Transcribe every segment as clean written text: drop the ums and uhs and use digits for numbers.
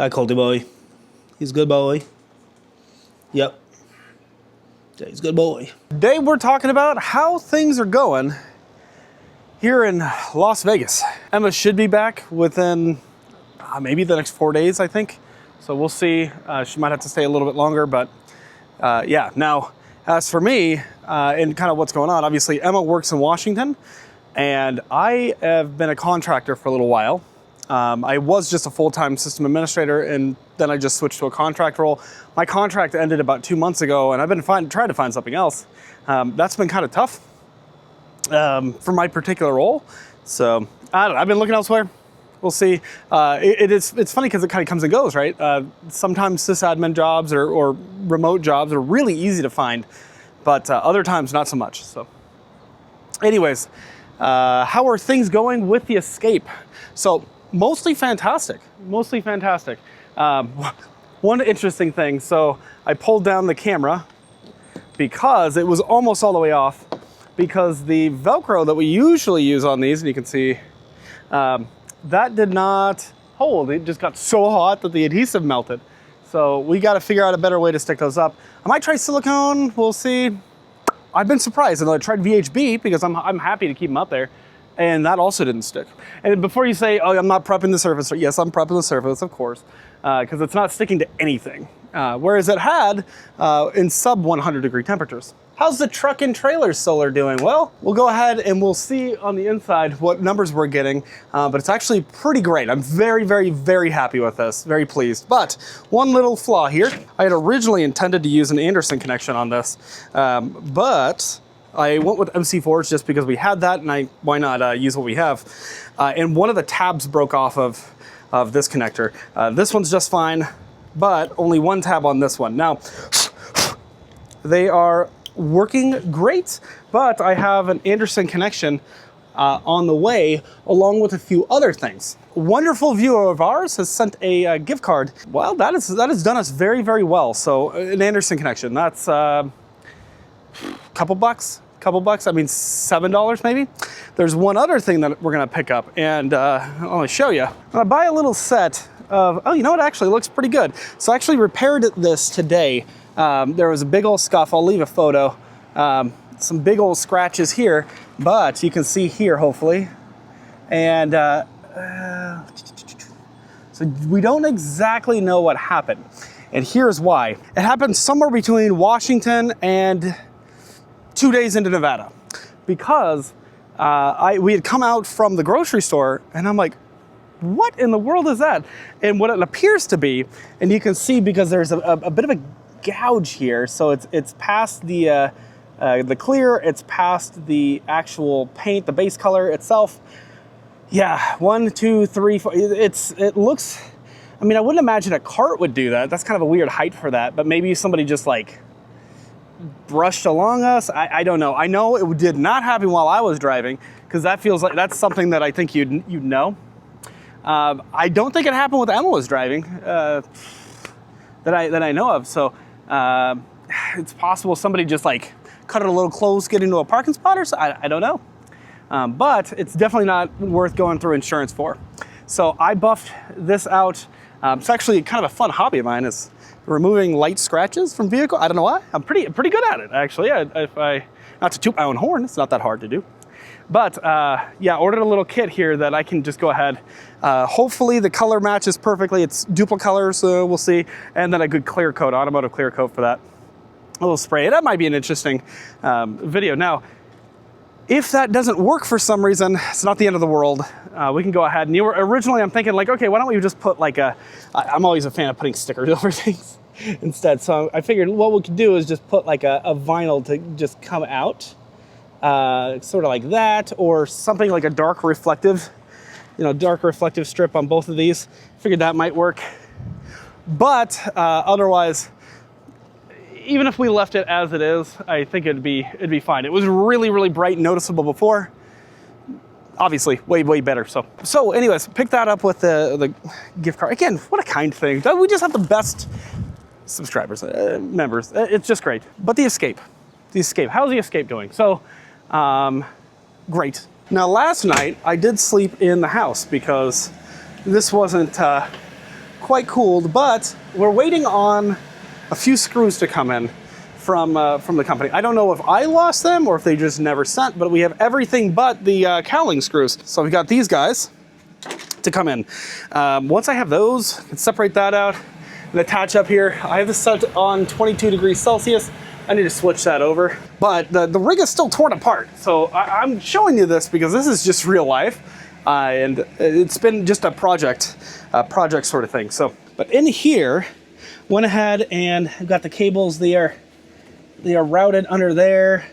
Hi, Colty boy. He's a good boy. Yep. Yeah, he's a good boy. Today we're talking about how things are going here in Las Vegas. Emma should be back within maybe the next 4 days, I think. So we'll see. She might have to stay a little bit longer, but yeah. Now, as for me and kind of what's going on, obviously Emma works in Washington and I have been a contractor for a little while. I was just a full-time system administrator, and then I just switched to a contract role. My contract ended about 2 months ago, and I've been trying to find something else. That's been kind of tough for my particular role. So I don't know, I've been looking elsewhere. We'll see. It's funny because it kind of comes and goes, right? Sometimes sysadmin jobs or remote jobs are really easy to find, but other times not so much. So anyways, how are things going with the Escape? So mostly fantastic, mostly fantastic. One interesting thing, so I pulled down the camera because it was almost all the way off, because the Velcro that we usually use on these, and you can see, that did not hold. It just got so hot that the adhesive melted. So we got to figure out a better way to stick those up. I might try silicone, we'll see. I've been surprised, and I tried VHB because I'm happy to keep them up there. And that also didn't stick. And before you say, oh, I'm not prepping the surface, yes, I'm prepping the surface, of course, because it's not sticking to anything. Whereas it had in sub 100 degree temperatures. How's the truck and trailer solar doing? Well, we'll go ahead and we'll see on the inside what numbers we're getting, but it's actually pretty great. I'm very, very, very happy with this, very pleased. But one little flaw here. I had originally intended to use an Anderson connection on this, but I went with MC4s just because we had that, and why not use what we have? And one of the tabs broke off of this connector. This one's just fine, but only one tab on this one. Now, they are working great, but I have an Anderson connection on the way, along with a few other things. A wonderful viewer of ours has sent a gift card. Well, that has done us very, very well. So an Anderson connection, that's couple bucks, I mean $7 maybe. There's one other thing that we're gonna pick up, and I'll show you. I'm gonna buy a little set of, oh, you know what, actually looks pretty good. So I actually repaired this today. There was a big old scuff, I'll leave a photo. Some big old scratches here, but you can see here, hopefully. And so we don't exactly know what happened. And here's why. It happened somewhere between Washington and 2 days into Nevada, because we had come out from the grocery store, and I'm like, what in the world is that? And what it appears to be, and you can see because there's a bit of a gouge here, so it's past the clear, it's past the actual paint, the base color itself. Yeah, 1, 2, 3, 4. It looks. I mean, I wouldn't imagine a cart would do that. That's kind of a weird height for that, but maybe somebody just like brushed along us. I don't know. I know it did not happen while I was driving, because that feels like that's something that I think you'd know. I don't think it happened with Emma was driving that I know of. So it's possible somebody just like cut it a little close, get into a parking spot or so. I don't know. But it's definitely not worth going through insurance for. So I buffed this out. It's actually kind of a fun hobby of mine, is removing light scratches from vehicle. I don't know why. I'm pretty good at it, actually. Not to toot my own horn, it's not that hard to do. But yeah, ordered a little kit here that I can just go ahead. Hopefully the color matches perfectly. It's duplicate colors, so we'll see. And then a good clear coat, automotive clear coat for that. A little spray. That might be an interesting video. Now, if that doesn't work for some reason, it's not the end of the world. We can go ahead. And originally I'm thinking like, okay, why don't we just put like I'm always a fan of putting stickers over things instead. So I figured what we could do is just put like a vinyl to just come out, sort of like that, or something like a dark reflective strip on both of these. Figured that might work. But otherwise, even if we left it as it is, I think it'd be fine. It was really, really bright and noticeable before. Obviously, way, way better. So anyways, pick that up with the gift card. Again, what a kind thing. We just have the best subscribers, members. It's just great. But the Escape. How's the Escape doing? So, great. Now, last night, I did sleep in the house because this wasn't quite cooled, but we're waiting on a few screws to come in from the company. I don't know if I lost them or if they just never sent, but we have everything but the cowling screws. So we got these guys to come in. Once I have those, I can separate that out and attach up here. I have this set on 22 degrees Celsius. I need to switch that over. But the rig is still torn apart. So I'm showing you this because this is just real life. And it's been just a project sort of thing. So, but in here, went ahead and got the cables. They are routed under there.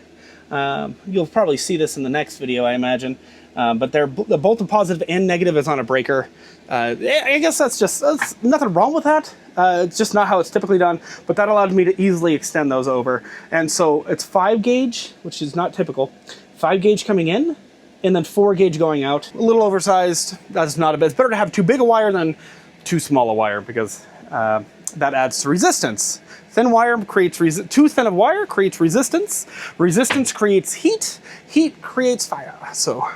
You'll probably see this in the next video, I imagine. But the both the positive and negative is on a breaker. I guess that's nothing wrong with that. It's just not how it's typically done, but that allowed me to easily extend those over. And so it's 5 gauge, which is not typical. 5 gauge coming in, and then 4 gauge going out. A little oversized, that's not a bit. It's better to have too big a wire than too small a wire because that adds to resistance. Thin wire creates too thin of wire creates resistance. Resistance creates heat. Heat creates fire. So,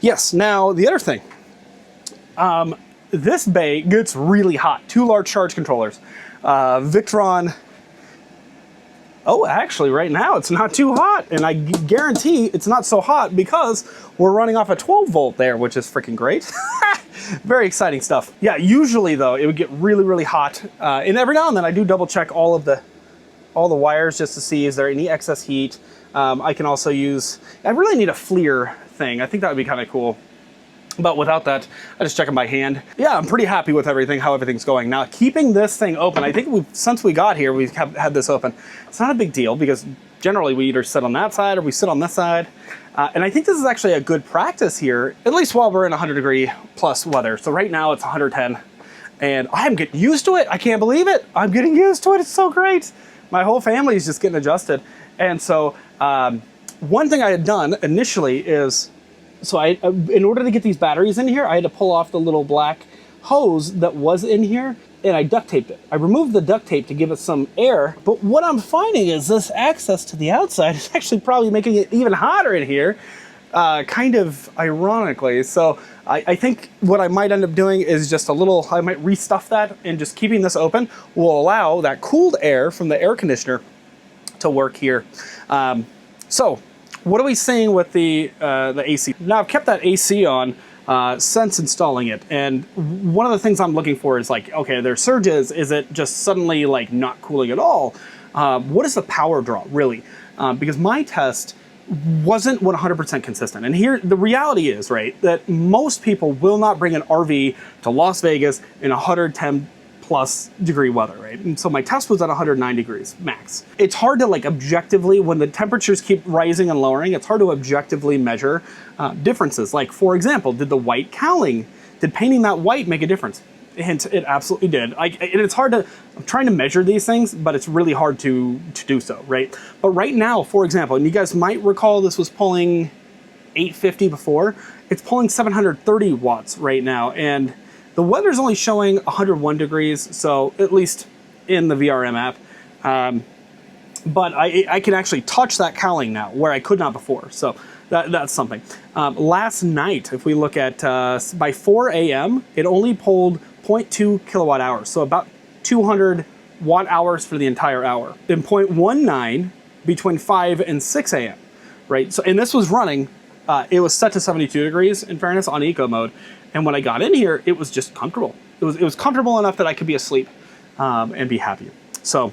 yes. Now the other thing, this bay gets really hot. 2 large charge controllers, Victron. Oh, actually, right now it's not too hot, and I guarantee it's not so hot because we're running off a 12 volt there, which is freaking great. Very exciting stuff. Yeah, usually though it would get really, really hot, and every now and then I do double check all the wires just to see is there any excess heat. I can also use. I really need a FLIR thing. I think that would be kind of cool. But without that, I just check them by hand. Yeah, I'm pretty happy with everything, how everything's going. Now, keeping this thing open, I think since we got here, we've had this open. It's not a big deal because generally we either sit on that side or we sit on this side. And I think this is actually a good practice here, at least while we're in 100-degree plus weather. So right now it's 110 and I'm getting used to it. I can't believe it. I'm getting used to it. It's so great. My whole family is just getting adjusted. And so one thing I had done initially is, so in order to get these batteries in here, I had to pull off the little black hose that was in here, and I duct taped it. I removed the duct tape to give it some air, but what I'm finding is this access to the outside is actually probably making it even hotter in here, kind of ironically. So I think what I might end up doing is just I might restuff that, and just keeping this open will allow that cooled air from the air conditioner to work here. So what are we seeing with the AC? Now I've kept that AC on since installing it, and one of the things I'm looking for is like, okay, there's surges. Is it just suddenly like not cooling at all? What is the power draw really? Because my test wasn't 100% consistent. And here the reality is, right, that most people will not bring an RV to Las Vegas in 110 plus degree weather, right? And so my test was at 109 degrees max. It's hard to like objectively, when the temperatures keep rising and lowering, it's hard to objectively measure differences. Like for example, did the white cowling, did painting that white make a difference? And it absolutely did. And it's hard to, I'm trying to measure these things, but it's really hard to do so, right? But right now, for example, and you guys might recall this was pulling 850 before, it's pulling 730 watts right now. And the weather's only showing 101 degrees, so at least in the VRM app. But I can actually touch that cowling now, where I could not before. So that's something. Last night, if we look at, by 4 a.m., it only pulled 0.2 kilowatt hours, so about 200 watt hours for the entire hour. And 0.19 between 5 and 6 a.m., right? So, and this was running, it was set to 72 degrees, in fairness, on eco mode. And when I got in here, it was just comfortable. It was comfortable enough that I could be asleep and be happy. So,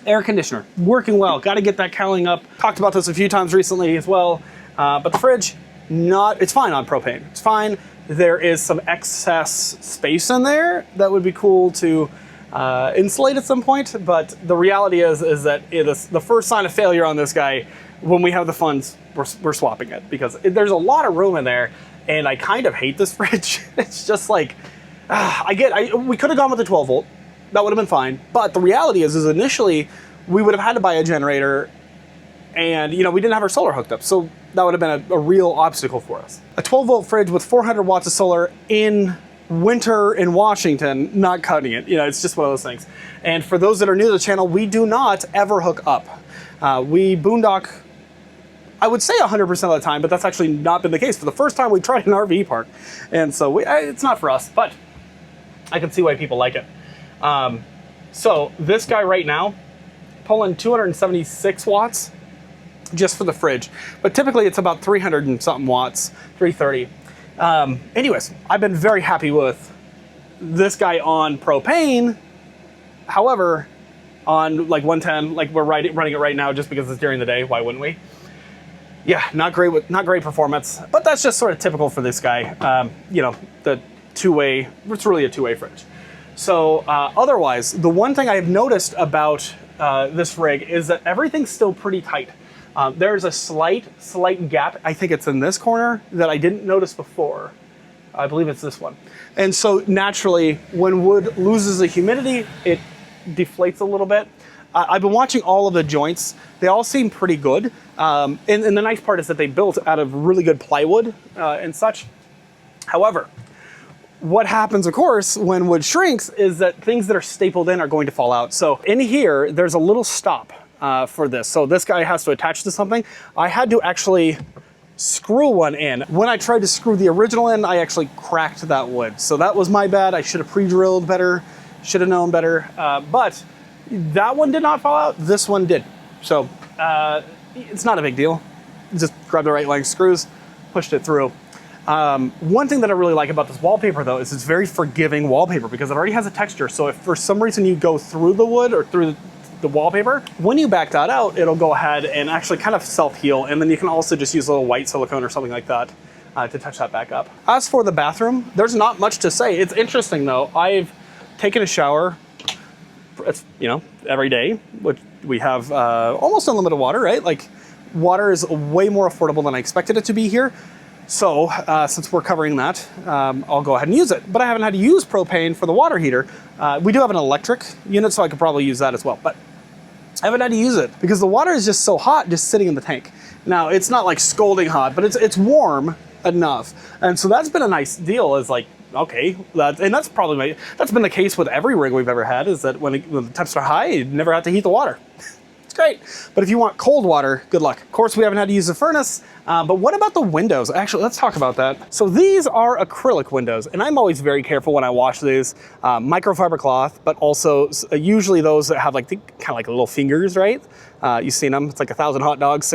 air conditioner, working well. Got to get that cowling up. Talked about this a few times recently as well. But the fridge, it's fine on propane. It's fine. There is some excess space in there that would be cool to insulate at some point. But the reality is that it is the first sign of failure on this guy. When we have the funds, we're swapping it because there's a lot of room in there. And I kind of hate this fridge. It's just like, we could have gone with the 12 volt. That would have been fine. But the reality is initially we would have had to buy a generator, and we didn't have our solar hooked up. So that would have been a real obstacle for us. A 12 volt fridge with 400 watts of solar in winter in Washington, not cutting it. It's just one of those things. And for those that are new to the channel, we do not ever hook up. We boondock, I would say 100% of the time, but that's actually not been the case. For the first time, we tried an RV park. And so it's not for us, but I can see why people like it. So this guy right now, pulling 276 watts just for the fridge, but typically it's about 300 and something watts, 330. Anyways, I've been very happy with this guy on propane. However, on like 110, like we're running it right now just because it's during the day. Why wouldn't we? Yeah, not great performance, but that's just sort of typical for this guy. You know, the two-way, it's really a two-way fridge. So otherwise, the one thing I have noticed about this rig is that everything's still pretty tight. There's a slight gap, I think it's in this corner, that I didn't notice before. I believe it's this one. And so naturally, when wood loses the humidity, it deflates a little bit. I've been watching all of the joints. They all seem pretty good. And the nice part is that they built out of really good plywood and such. However, what happens, of course, when wood shrinks is that things that are stapled in are going to fall out. So in here, there's a little stop for this. So this guy has to attach to something. I had to actually screw one in. When I tried to screw the original in, I actually cracked that wood. So that was my bad. I should have pre-drilled better, should have known better. But that one did not fall out. This one did. So it's not a big deal. Just grab the right length screws, pushed it through. One thing that I really like about this wallpaper though is it's very forgiving wallpaper because it already has a texture. So if for some reason you go through the wood or through the wallpaper, when you back that out, it'll go ahead and actually kind of self-heal. And then you can also just use a little white silicone or something like that to touch that back up. As for the bathroom, there's not much to say. It's interesting though. I've taken a shower, you know, every day, which we have almost unlimited water, right? Like water is way more affordable than I expected it to be here. So since we're covering that, I'll go ahead and use it. But I haven't had to use propane for the water heater. We do have an electric unit, so I could probably use that as well. But I haven't had to use it because the water is just so hot just sitting in the tank. Now, it's not like scalding hot, but it's warm enough. And so that's been a nice deal, is like, okay, that's probably that's been the case with every rig we've ever had, is that when the temps are high, you never have to heat the water. It's great. But if you want cold water, good luck. Of course, we haven't had to use the furnace, but what about the windows? Actually, let's talk about that. So these are acrylic windows, and I'm always very careful when I wash these. Microfiber cloth, but also usually those that have like kind of like little fingers, right? You've seen them, it's like 1,000 hot dogs.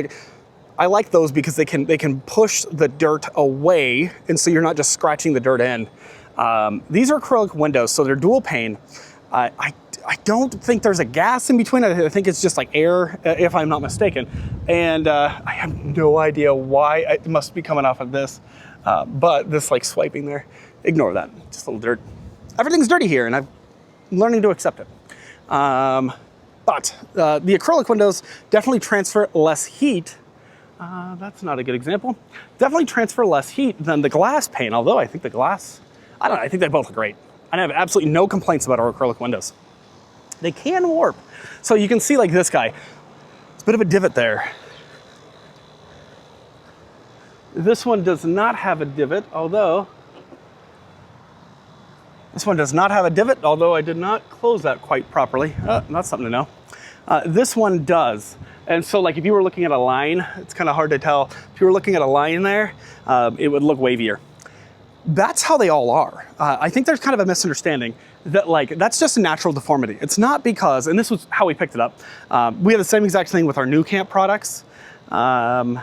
I like those because they can push the dirt away, and so you're not just scratching the dirt in. These are acrylic windows, so they're dual pane. I don't think there's a gas in between. I think it's just like air, if I'm not mistaken. And I have no idea why it must be coming off of this. But this like swiping there, ignore that, just a little dirt. Everything's dirty here, and I'm learning to accept it. But the acrylic windows definitely transfer less heat. That's not a good example. Definitely transfer less heat than the glass pane, although I think the glass, I don't know, I think they both look great. I have absolutely no complaints about our acrylic windows. They can warp. So you can see like this guy, it's a bit of a divot there. This one does not have a divot, although, this one does not have a divot, although I did not close that quite properly. That's something to know. This one does. And so like if you were looking at a line, it's kind of hard to tell. If you were looking at a line there, it would look wavier. That's how they all are. I think there's kind of a misunderstanding that like, that's just a natural deformity. It's not because, and this was how we picked it up. We have the same exact thing with our new camp products. Trying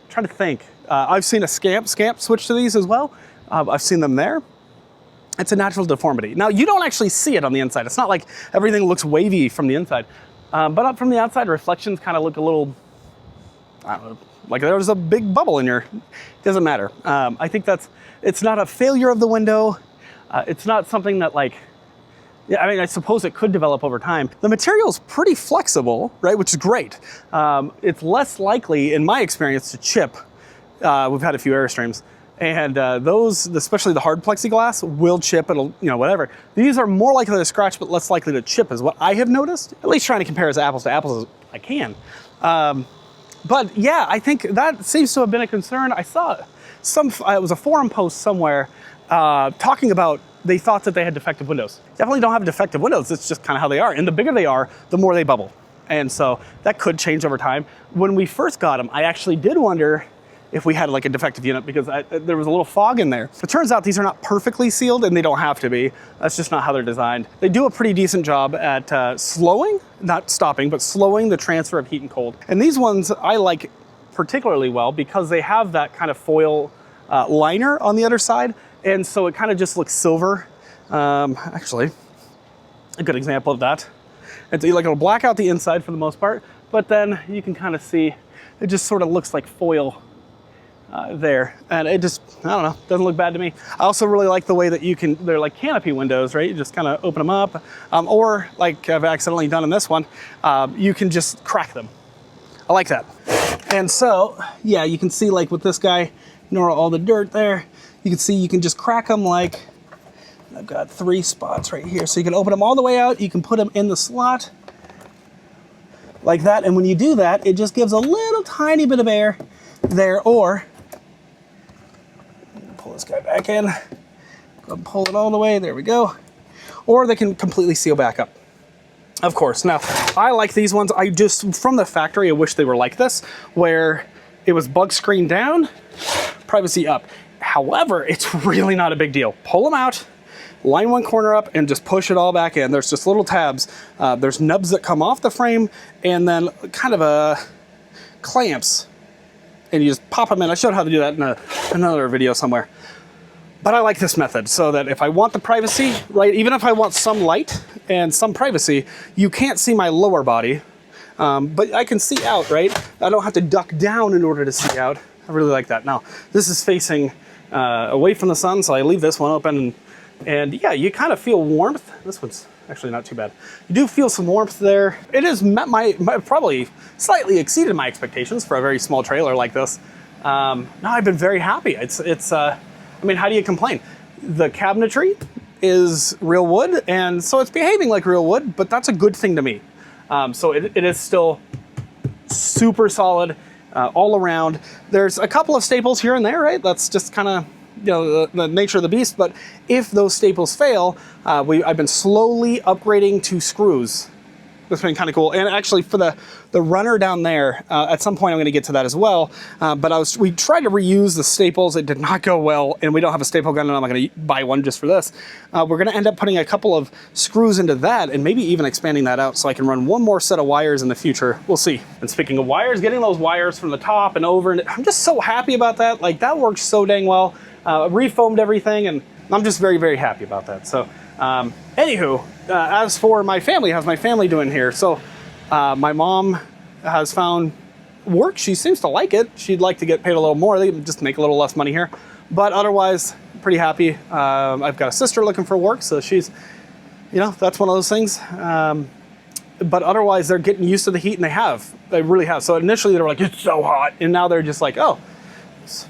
to think. I've seen a scamp switch to these as well. I've seen them there. It's a natural deformity. Now you don't actually see it on the inside. It's not like everything looks wavy from the inside. But up from the outside, reflections kind of look a little, I don't know, like there's a big bubble in your, it doesn't matter. I think it's not a failure of the window. It's not something that like, yeah, I mean, I suppose it could develop over time. The material's pretty flexible, right, which is great. It's less likely, in my experience, to chip. We've had a few Airstreams. And those, especially the hard plexiglass, will chip, it'll, you know, whatever. These are more likely to scratch, but less likely to chip is what I have noticed. At least trying to compare as apples to apples as I can. But yeah, I think that seems to have been a concern. I saw it was a forum post somewhere talking about they thought that they had defective windows. Definitely don't have defective windows, it's just kind of how they are. And the bigger they are, the more they bubble. And so that could change over time. When we first got them, I actually did wonder if we had like a defective unit, because there was a little fog in there. It turns out these are not perfectly sealed, and they don't have to be. That's just not how they're designed. They do a pretty decent job at slowing, not stopping, but slowing the transfer of heat and cold. And these ones I like particularly well because they have that kind of foil liner on the other side, and so it kind of just looks silver. Actually, a good example of that. It's like it'll black out the inside for the most part, but then you can kind of see it just sort of looks like foil there, and it just, I don't know, doesn't look bad to me. I also really like the way that you can, they're like canopy windows, right? You just kind of open them up, or like I've accidentally done in this one, you can just crack them. I like that. And so, yeah, you can see like with this guy, ignore all the dirt there, you can see you can just crack them like, I've got 3 spots right here. So you can open them all the way out, you can put them in the slot like that, and when you do that, it just gives a little tiny bit of air there, or pull this guy back in, go and pull it all the way, there we go. Or they can completely seal back up. Of course, now, I like these ones. I just, from the factory, I wish they were like this, where it was bug screen down, privacy up. However, it's really not a big deal. Pull them out, line one corner up, and just push it all back in. There's just little tabs. There's nubs that come off the frame, and then kind of clamps, and you just pop them in. I showed how to do that in another video somewhere. But I like this method, so that if I want the privacy, right, even if I want some light and some privacy, you can't see my lower body, but I can see out, right? I don't have to duck down in order to see out. I really like that. Now, this is facing away from the sun, so I leave this one open, and yeah, you kind of feel warmth. This one's actually not too bad. You do feel some warmth there. It has met my probably slightly exceeded my expectations for a very small trailer like this. No, I've been very happy. I mean, how do you complain? The cabinetry is real wood, and so it's behaving like real wood, but that's a good thing to me. So it is still super solid all around. There's a couple of staples here and there, right? That's just kind of, you know, the nature of the beast, but if those staples fail, I've been slowly upgrading to screws. That's been kind of cool. And actually for the runner down there, at some point I'm going to get to that as well, but we tried to reuse the staples. It did not go well, and we don't have a staple gun, and I'm not going to buy one just for this. We're going to end up putting a couple of screws into that, and maybe even expanding that out so I can run one more set of wires in the future. We'll see. And speaking of wires, getting those wires from the top and over, and I'm just so happy about that. Like, that works so dang well. Refoamed everything, and I'm just very, very happy about that. So anywho, as for my family, how's my family doing here? So my mom has found work. She seems to like it. She'd like to get paid a little more. They just make a little less money here, but otherwise pretty happy. I've got a sister looking for work, so she's, you know, that's one of those things. But otherwise they're getting used to the heat, and they really have. So initially they were like, it's so hot, and now they're just like, oh,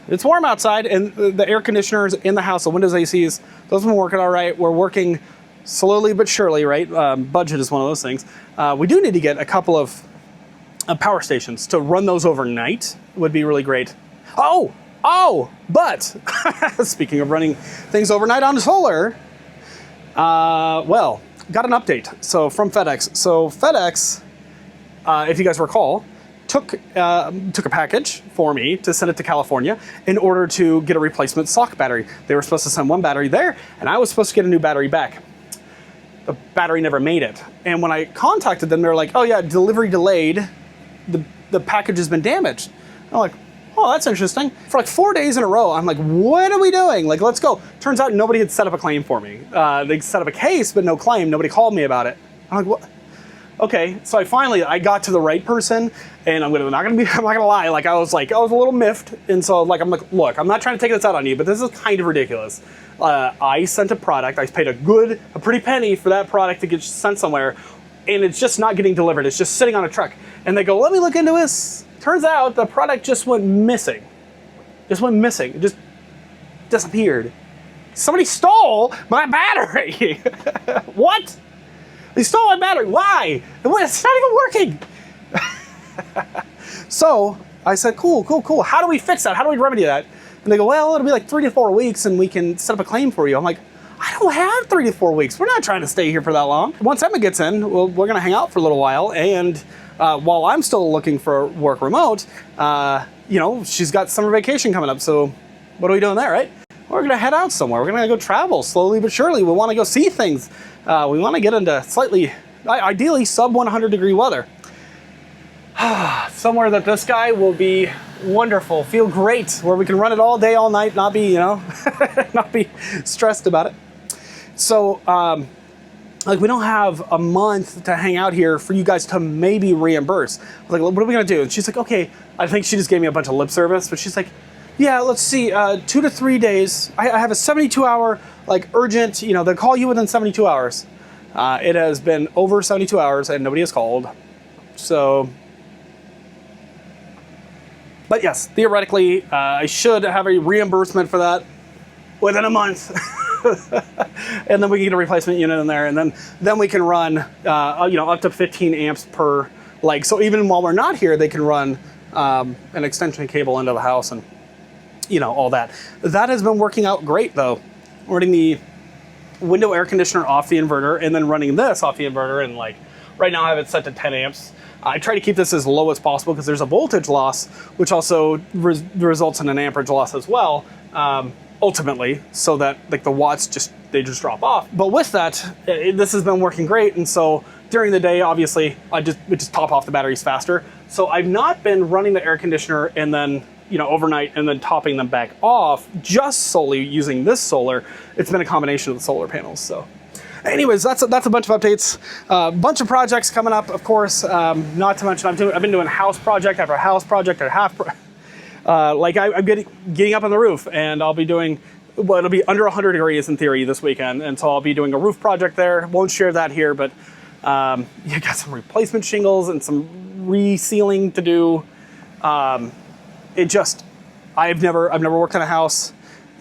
it's warm outside, and the air conditioners in the house, the Windows ACs, those have been working all right. We're working slowly but surely, right? Budget is one of those things. We do need to get a couple of power stations to run those overnight. Would be really great. But speaking of running things overnight on solar, well, got an update. So from FedEx. So FedEx, if you guys recall, took a package for me to send it to California in order to get a replacement sock battery. They were supposed to send one battery there, and I was supposed to get a new battery back. The battery never made it. And when I contacted them, they were like, oh yeah, delivery delayed. The package has been damaged. I'm like, oh, that's interesting. For like 4 days in a row, I'm like, what are we doing? Like, let's go. Turns out nobody had set up a claim for me. They set up a case, but no claim. Nobody called me about it. I'm like, what? Okay, so I got to the right person, and I'm not gonna lie, like I was a little miffed, and so like I'm like, look, I'm not trying to take this out on you, but this is kind of ridiculous. I sent a product, I paid a pretty penny for that product to get sent somewhere, and it's just not getting delivered. It's just sitting on a truck, and they go, let me look into this. Turns out the product just went missing. It just disappeared. Somebody stole my battery. What? They stole my battery. Why? It's not even working. So I said, cool. How do we fix that? How do we remedy that? And they go, well, it'll be like 3 to 4 weeks, and we can set up a claim for you. I'm like, I don't have 3 to 4 weeks. We're not trying to stay here for that long. Once Emma gets in, we're going to hang out for a little while. And while I'm still looking for work remote, you know, she's got summer vacation coming up, so what are we doing there, right? We're gonna head out somewhere. We're gonna go travel slowly but surely. We wanna go see things. We wanna get into slightly, ideally sub 100 degree weather. Somewhere that this guy will be wonderful, feel great, where we can run it all day, all night, not be, you know, not be stressed about it. So, like, we don't have a month to hang out here for you guys to maybe reimburse. I was like, what are we gonna do? And she's like, okay, I think she just gave me a bunch of lip service, but she's like, yeah, let's see, 2 to 3 days. I have a 72-hour, like, urgent, you know, they'll call you within 72 hours. It has been over 72 hours and nobody has called. So, but yes, theoretically, I should have a reimbursement for that within a month. And then we can get a replacement unit in there, and then we can run, you know, up to 15 amps per leg. So even while we're not here, they can run an extension cable into the house and, you know, all that. That has been working out great, though. Running the window air conditioner off the inverter and then running this off the inverter, and like right now I have it set to 10 amps. I try to keep this as low as possible because there's a voltage loss, which also results in an amperage loss as well. Ultimately, so that like the watts just drop off. But with that, this has been working great, and so during the day, obviously, we just top off the batteries faster. So I've not been running the air conditioner and then, you know, overnight and then topping them back off just solely using this solar. It's been a combination of the solar panels. So, anyways, that's a bunch of updates. Bunch of projects coming up, of course. Not to mention, I've been doing house project after house project or like I'm getting up on the roof, and I'll be doing, well, it'll be under 100 degrees in theory this weekend, and so I'll be doing a roof project there. Won't share that here, but you got some replacement shingles and some resealing to do. I've never worked in a house.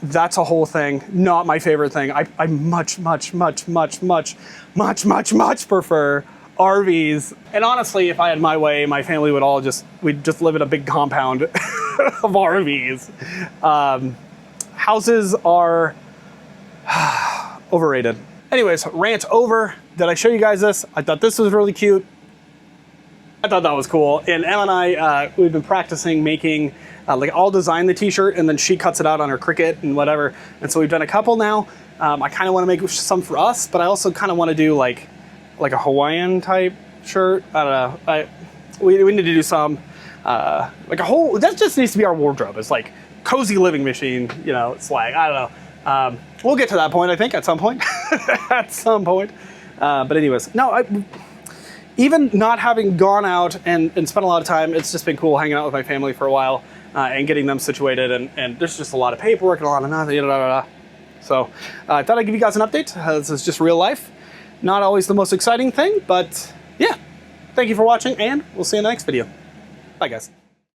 That's a whole thing. Not my favorite thing. I much prefer RVs. And honestly, if I had my way, my family would we'd just live in a big compound of RVs. Houses are overrated. Anyways, rant over. Did I show you guys this? I thought this was really cute. I thought that was cool. And Em and I, we've been practicing making, like, I'll design the t-shirt and then she cuts it out on her Cricut and whatever. And so we've done a couple now. I kind of want to make some for us, but I also kind of want to do like a Hawaiian type shirt. I don't know. We need to do some, like a whole, that just needs to be our wardrobe. It's like cozy living machine, you know, swag. I don't know. We'll get to that point, I think, at some point. At some point. But anyways, no, even not having gone out and spent a lot of time, it's just been cool hanging out with my family for a while and getting them situated. And there's just a lot of paperwork and a lot of nothing. So I thought I'd give you guys an update. This is just real life. Not always the most exciting thing, but yeah. Thank you for watching, and we'll see you in the next video. Bye, guys.